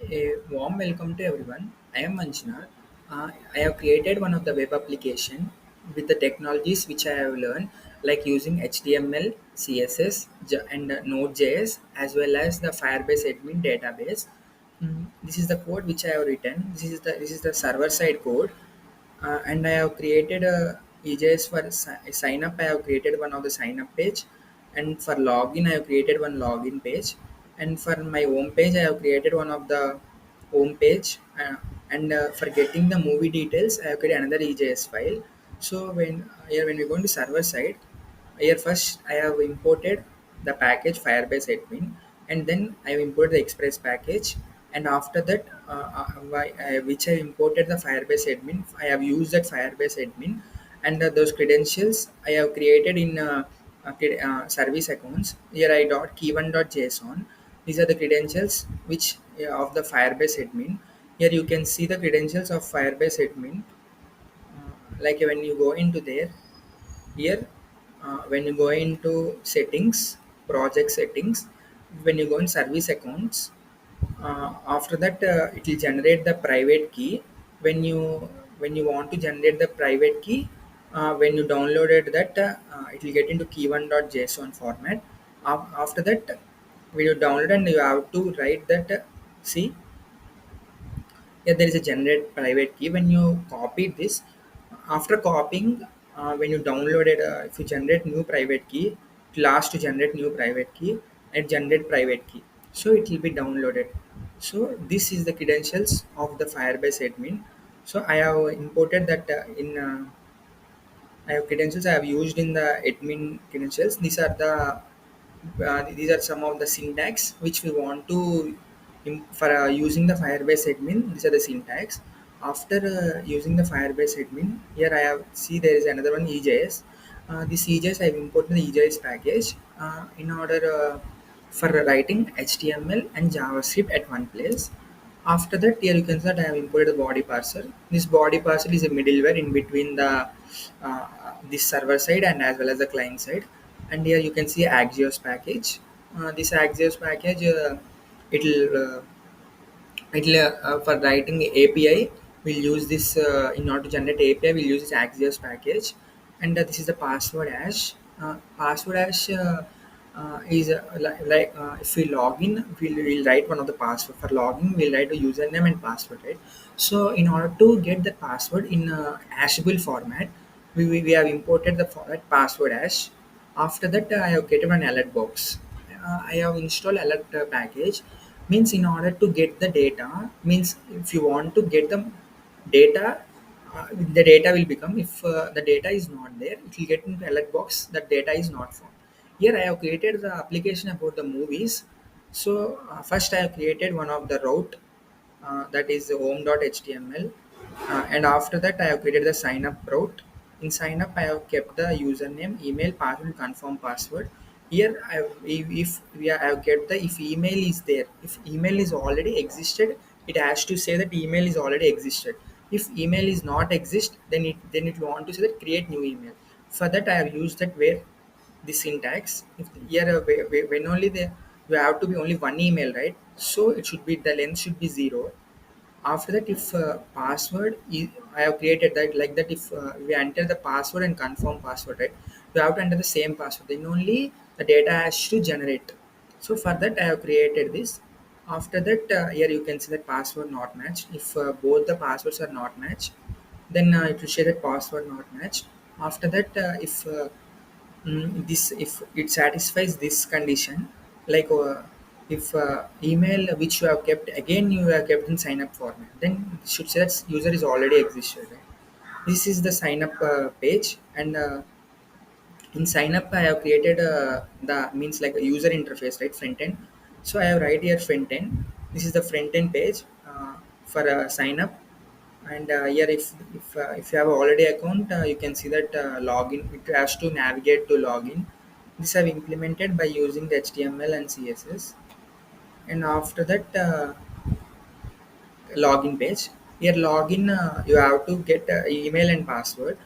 A warm welcome to everyone. I am Manjuna. I have created one of the web application with the technologies which I have learned, like using HTML, CSS, and Node.js, as well as the Firebase admin database. This is the code which I have written. This is the server side code, and I have created a EJS for sign up. I have created one of the sign up page, and for login I have created one login page, and for my home page I have created one of the home page, and for getting the movie details I have created another EJS file. So when we go into server side, here first I have imported the package Firebase admin, and then I have imported the Express package, and after that, which I imported the Firebase admin, I have used that Firebase admin, and those credentials I have created in service accounts. Here I dot key1.json. These are the credentials which of the Firebase admin. Here you can see the credentials of Firebase admin. Like when you go into there, here when you go into settings, project settings, when you go in service accounts, after that it will generate the private key. When you want to generate the private key, when you downloaded that, it will get into key1.json format. After that, when you download, and you have to write that, see, yeah, there is a generate private key. When you copy this, after copying, when you download it, if you generate new private key, it will ask to generate new private key and generate private key. So it will be downloaded. So this is the credentials of the Firebase admin. So I have imported that in I have credentials I have used in the admin credentials. These are some of the syntax which we want to for using the Firebase admin. These are the syntax. After using the Firebase admin, here I have see there is another one EJS. This EJS I have imported the EJS package in order for writing HTML and JavaScript at one place. After that, here you can see that I have imported the body parser. This body parser is a middleware in between the this server side and as well as the client side. And here you can see Axios package. This Axios package, it'll for writing API. We'll use this in order to generate API. We'll use this Axios package, and this is the password hash. Password hash is if we log in, we'll write one of the password. For login, we'll write a username and password, right? So in order to get the password in a hashable format, we have imported the format password hash. After that, I have created an alert box. I have installed alert package. Means in order to get the data, means if you want to get the data, the data will become, if the data is not there, it will get into alert box that data is not found. Here I have created the application about the movies. So first I have created one of the route, that is home.html, and after that I have created the sign up route. In sign up I have kept the username, email, password, confirm password. Here if I have kept the, if email is there, if email is already existed, it has to say that email is already existed. If email is not exist, then it want to say that create new email. For that I have used that where the syntax, if here when only the, you have to be only one email, right? So it should be, the length should be 0. After that, if password is, I have created that, like that, if we enter the password and confirm password, right, you have to enter the same password, then only the data has to generate. So for that I have created this. After that, here you can see that password not matched. If both the passwords are not matched, then it will show that password not matched. After that, this, if it satisfies this condition, like if email which you have kept, again you have kept in sign up format, then it should say that user is already existed, right? This is the sign up page, and in sign up I have created the means like a user interface, right, front end. So I have right here front end. This is the front end page for sign up. And here if you have already account, you can see that login, it has to navigate to login. This I've implemented by using the HTML and CSS. And after that, login page. Here login, you have to get email and password.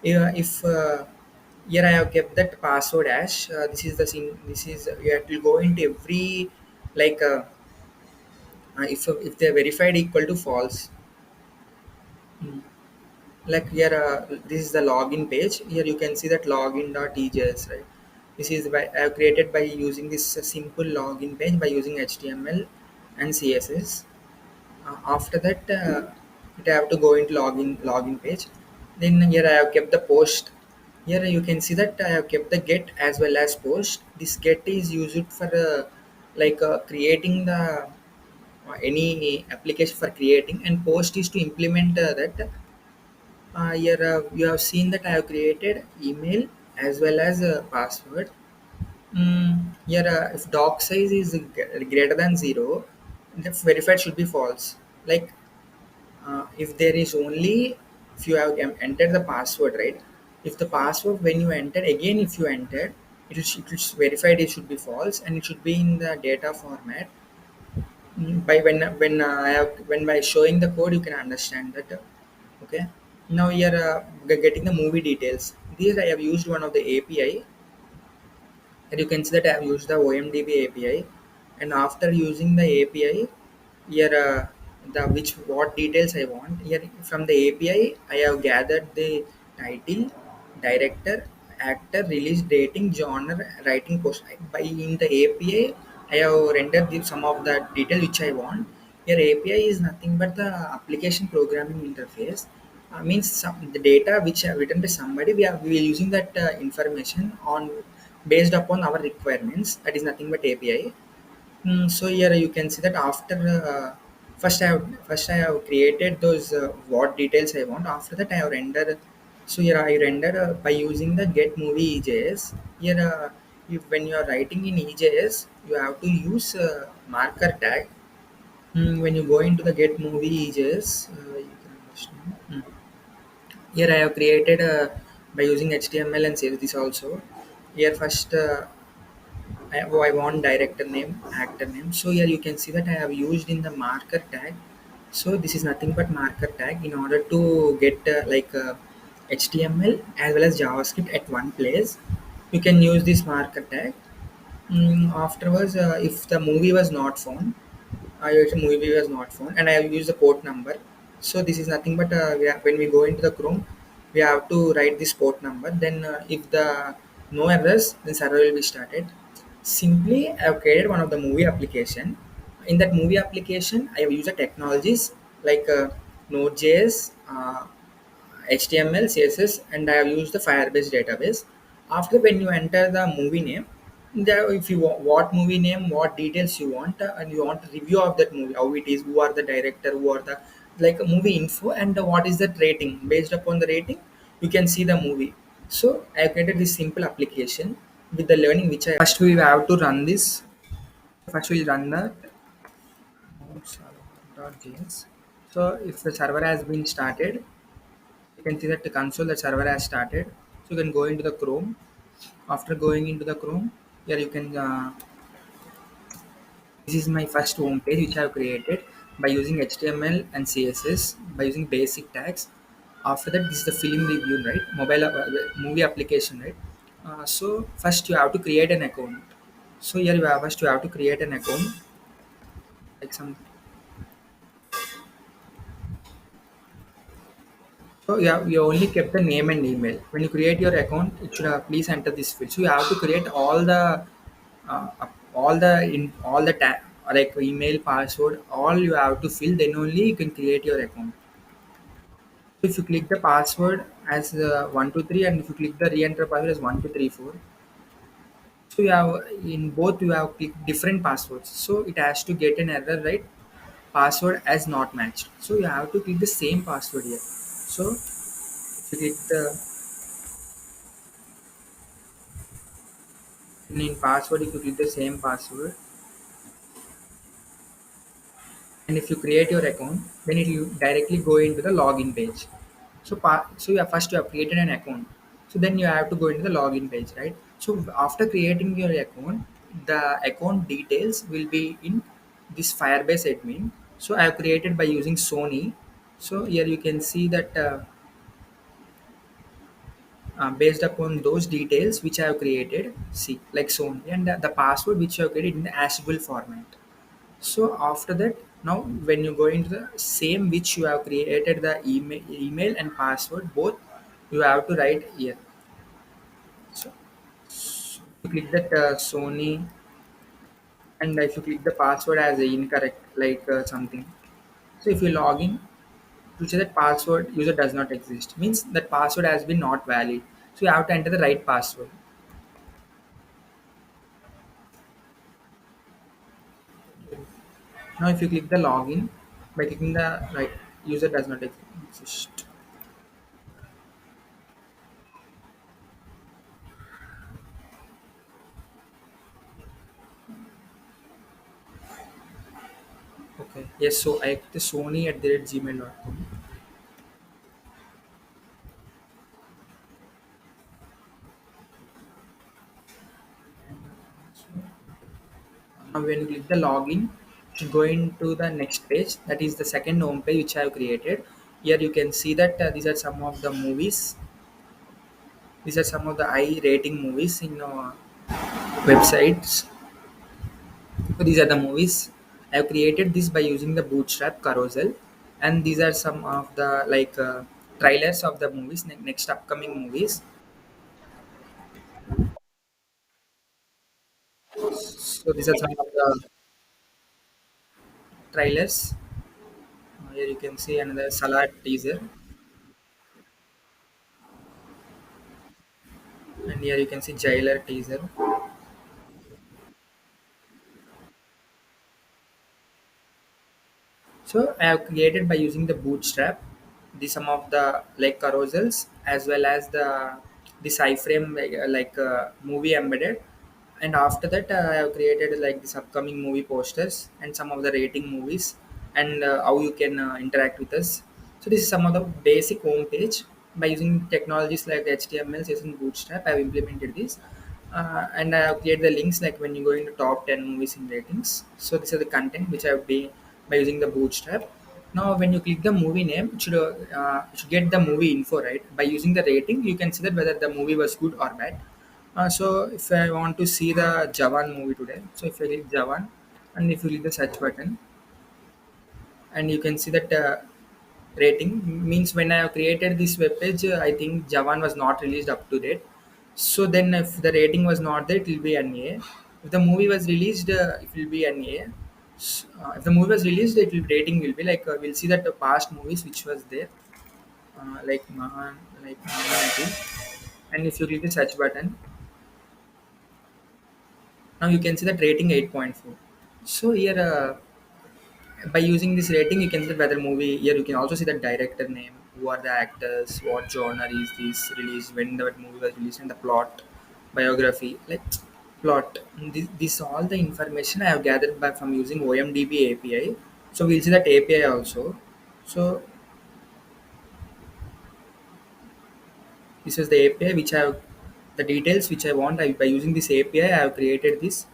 If here I have kept that password hash. This is the thing. This is, you have to go into every, like If they're verified equal to false. Mm. Like here, this is the login page. Here you can see that login.ejs, right? This is by I have created by using this simple login page by using HTML and CSS. After that, it have to go into login page. Then here I have kept the post. Here you can see that I have kept the get as well as post. This get is used for creating the any application for creating, and post is to implement that. Here you have seen that I have created email as well as a password. Here, if doc size is greater than 0, the verified should be false. Like if there is only if you have entered the password, right? If the password when you enter again, if you entered, it is verified, it should be false, and it should be in the data format. By when I have when by showing the code you can understand that. Okay, now you're getting the movie details. These I have used one of the API, and you can see that I have used the OMDB API. And after using the API, here the which what details I want. Here from the API, I have gathered the title, director, actor, release dating, genre, writing post. By in the API, I have rendered some of the detail which I want. Here API is nothing but the application programming interface. Means the data which are written by somebody, we are using that information on based upon our requirements. That is nothing but API. So here you can see that after first I have created those what details I want. After that I have rendered. So here I rendered by using the get movie EJS. Here when you are writing in EJS, you have to use marker tag. When you go into the get movie EJS, you can understand. Here I have created by using HTML and save this also. Here first. I want director name, actor name. So here you can see that I have used in the marker tag. So this is nothing but marker tag in order to get HTML as well as JavaScript at one place. You can use this marker tag. Afterwards, if the movie was not found, movie was not found, and I have used the port number. So this is nothing but when we go into the Chrome, we have to write this port number. Then if the no errors, then server will be started. Simply, I have created one of the movie application. In that movie application, I have used the technologies like Node.js, HTML, CSS, and I have used the Firebase database. After when you enter the movie name, there if you want what movie name, what details you want, and you want a review of that movie, how it is, who are the director, who are the like a movie info, and what is that rating. Based upon the rating, you can see the movie. So I have created this simple application with the learning which I first we have to run this. First we'll run the server.js. So if the server has been started, you can see that the console the server has started. So you can go into the Chrome. After going into the Chrome, here you can this is my first home page which I have created by using HTML and CSS by using basic tags. After that, this is the film review, right? Mobile movie application, right? So first you have to create an account. So here first you have to create an account like some. So you only kept the name and email. When you create your account, it should please enter this field. So you have to create uh, all the like email, password, all you have to fill. Then only you can create your account. So if you click the password as 123, and if you click the re-enter password as 1234, so you have in both you have clicked different passwords. So it has to get an error, right? Password as not matched. So you have to click the same password here. So if you click the in password, if you click the same password, and if you create your account, then it will directly go into the login page. So so you have first you have created an account. So then you have to go into the login page, right? So after creating your account, the account details will be in this Firebase admin. So I have created by using Sony. So here you can see that based upon those details which I have created, see like Sony, and the password which you have created in the Ashable format. So after that, now when you go into the same which you have created the email and password both, you have to write here. So you click that Sony, and if you click the password as incorrect, like something. So if you log in to say that password user does not exist, means that password has been not valid. So you have to enter the right password. Now if you click the login by clicking the right, user does not exist. Okay. Yes. So I the Sony at the gmail.com. Now when you click the login, you go into the next page. That is the second home page which I have created. Here you can see that these are some of the movies. These are some of the high rating movies in websites. So these are the movies. I have created this by using the Bootstrap carousel, and these are some of the trailers of the movies, next upcoming movies. So these are some of the trailers. Here you can see another Salad teaser, and here you can see Jailer teaser. So I have created by using the Bootstrap the some of the like carousels as well as this iframe movie embedded, and after that I have created like this upcoming movie posters and some of the rating movies, and how you can interact with us. So this is some of the basic home page by using technologies like HTML, CSS, and Bootstrap. I have implemented this. And I have created the links like when you go into top 10 movies in ratings. So this is the content which I have been by using the Bootstrap. Now when you click the movie name, it should get the movie info, right? By using the rating, you can see that whether the movie was good or bad. So if I want to see the Jawan movie today, so if I click Jawan, and if you click the search button, and you can see that rating means when I have created this web page, I think Jawan was not released up to date. So then if the rating was not there, it will be an A. If the movie was released, it will be an A. If the movie was released, it will rating will be like we'll see that the past movies which was there, like Mahan, like Mahanati. And if you click the search button, now you can see that rating 8.4. So here by using this rating you can see whether movie, here you can also see the director name, who are the actors, what genre is this released, when the movie was released, and the plot, biography, like plot. This all the information I have gathered by from using OMDB API. So we'll see that API also. So this is the API which I have, the details which I want. By using this API I have created this.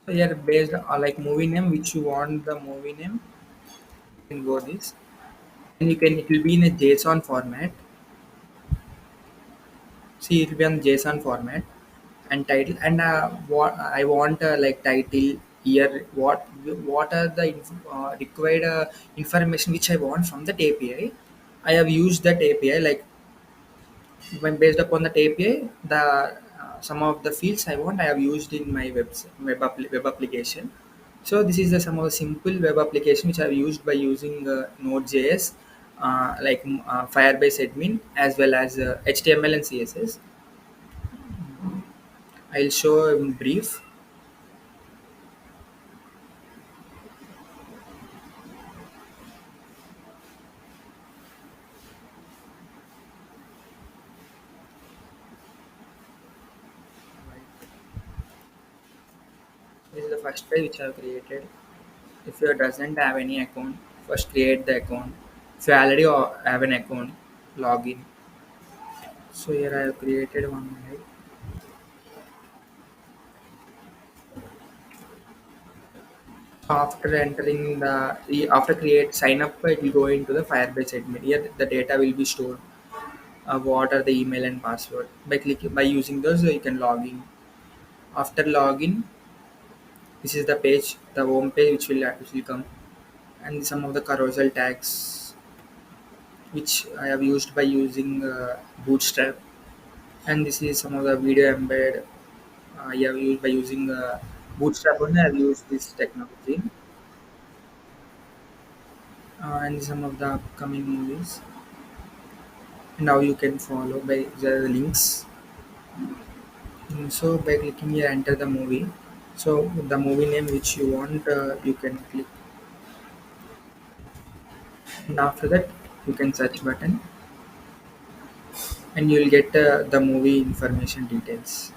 So here based on like movie name which you want the movie name, you can go this, and you can, it will be in a JSON format. See, it will be on JSON format and title, and what I want like title, year, what are the required information which I want from that API. I have used that API like when based upon that API, the some of the fields I want I have used in my web application. So this is the some of the simple web application which I have used by using Node.js, Firebase admin as well as HTML and CSS. I'll show in brief. This is the first page which I have created. If you doesn't have any account, first create the account. If you already have an account, login. So here I have created one. Right? After entering after create sign up, it will go into the Firebase admin. Here the data will be stored. what are the email and password. By using those, you can log in. After login, this is the page, the home page, which will come, and some of the carousel tags which I have used by using Bootstrap, and this is some of the video embed I have used by using Bootstrap. Only I have used this technology, and some of the upcoming movies. Now you can follow by the links. So by clicking here, enter the movie. So the movie name which you want, you can click, and after that you can search button, and you will get the movie information details.